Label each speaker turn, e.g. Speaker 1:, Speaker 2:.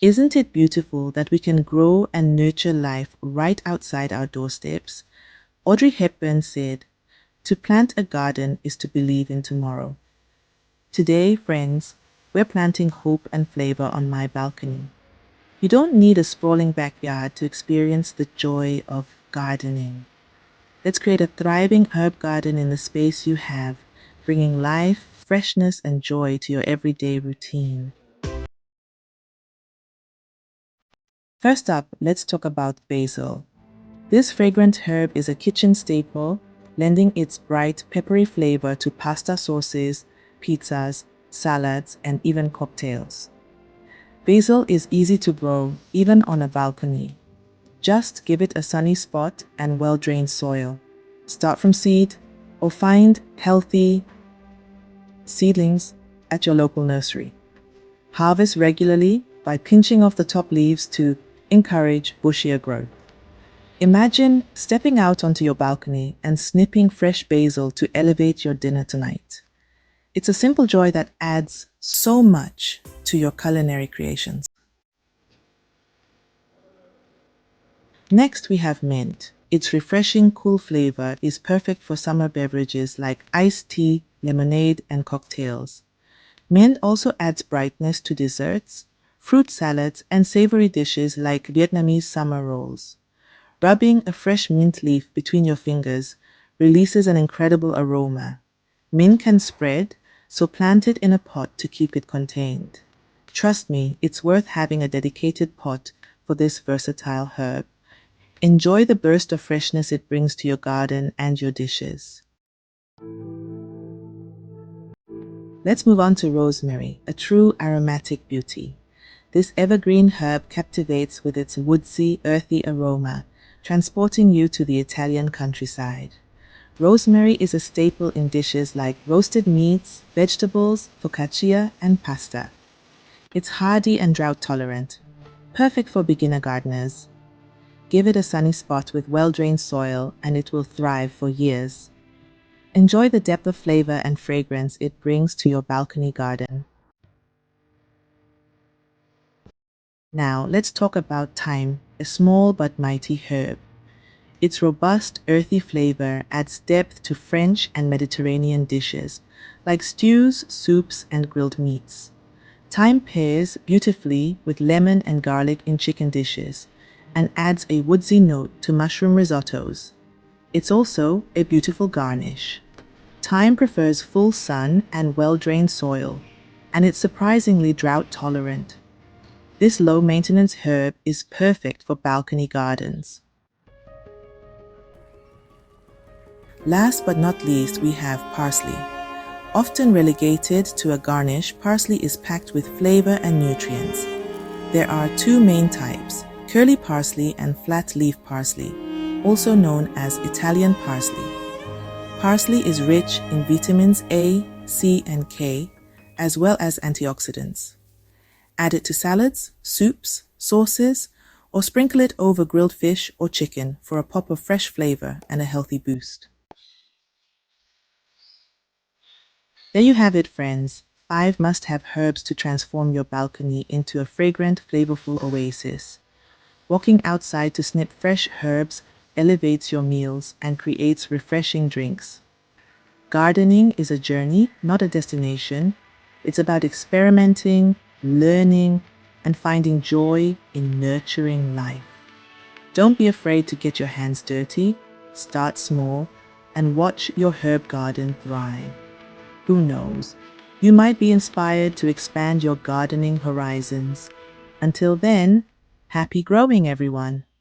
Speaker 1: Isn't it beautiful that we can grow and nurture life right outside our doorsteps? Audrey Hepburn said, "To plant a garden is to believe in tomorrow." Today, friends, we're planting hope and flavor on my balcony. You don't need a sprawling backyard to experience the joy of gardening. Let's create a thriving herb garden in the space you have, bringing life, freshness, and joy to your everyday routine. First up, let's talk about basil. This fragrant herb is a kitchen staple, lending its bright, peppery flavor to pasta sauces, pizzas, salads, and even cocktails. Basil is easy to grow, even on a balcony. Just give it a sunny spot and well-drained soil. Start from seed or find healthy seedlings at your local nursery. Harvest regularly by pinching off the top leaves to encourage bushier growth. Imagine stepping out onto your balcony and snipping fresh basil to elevate your dinner tonight. It's a simple joy that adds so much to your culinary creations. Next, we have mint. Its refreshing, cool flavor is perfect for summer beverages like iced tea, lemonade, and cocktails. Mint also adds brightness to desserts, fruit salads, and savory dishes like Vietnamese summer rolls. Rubbing a fresh mint leaf between your fingers releases an incredible aroma. Mint can spread, so plant it in a pot to keep it contained. Trust me, it's worth having a dedicated pot for this versatile herb. Enjoy the burst of freshness it brings to your garden and your dishes. Let's move on to rosemary, a true aromatic beauty. This evergreen herb captivates with its woodsy, earthy aroma, transporting you to the Italian countryside. Rosemary is a staple in dishes like roasted meats, vegetables, focaccia, and pasta. It's hardy and drought tolerant, perfect for beginner gardeners. Give it a sunny spot with well-drained soil and it will thrive for years. Enjoy the depth of flavor and fragrance it brings to your balcony garden. Now, let's talk about thyme, a small but mighty herb. Its robust, earthy flavor adds depth to French and Mediterranean dishes, like stews, soups, and grilled meats. Thyme pairs beautifully with lemon and garlic in chicken dishes, and adds a woodsy note to mushroom risottos. It's also a beautiful garnish. Thyme prefers full sun and well-drained soil, and it's surprisingly drought tolerant. This low-maintenance herb is perfect for balcony gardens. Last but not least, we have parsley. Often relegated to a garnish, parsley is packed with flavor and nutrients. There are two main types, curly parsley and flat leaf parsley, also known as Italian parsley. Parsley is rich in vitamins A, C, and K, as well as antioxidants. Add it to salads, soups, sauces, or sprinkle it over grilled fish or chicken for a pop of fresh flavor and a healthy boost. There you have it, friends. 5 must-have herbs to transform your balcony into a fragrant, flavorful oasis. Walking outside to snip fresh herbs elevates your meals and creates refreshing drinks. Gardening is a journey, not a destination. It's about experimenting, learning, and finding joy in nurturing life. Don't be afraid to get your hands dirty, start small, and watch your herb garden thrive. Who knows? You might be inspired to expand your gardening horizons. Until then, happy growing, everyone!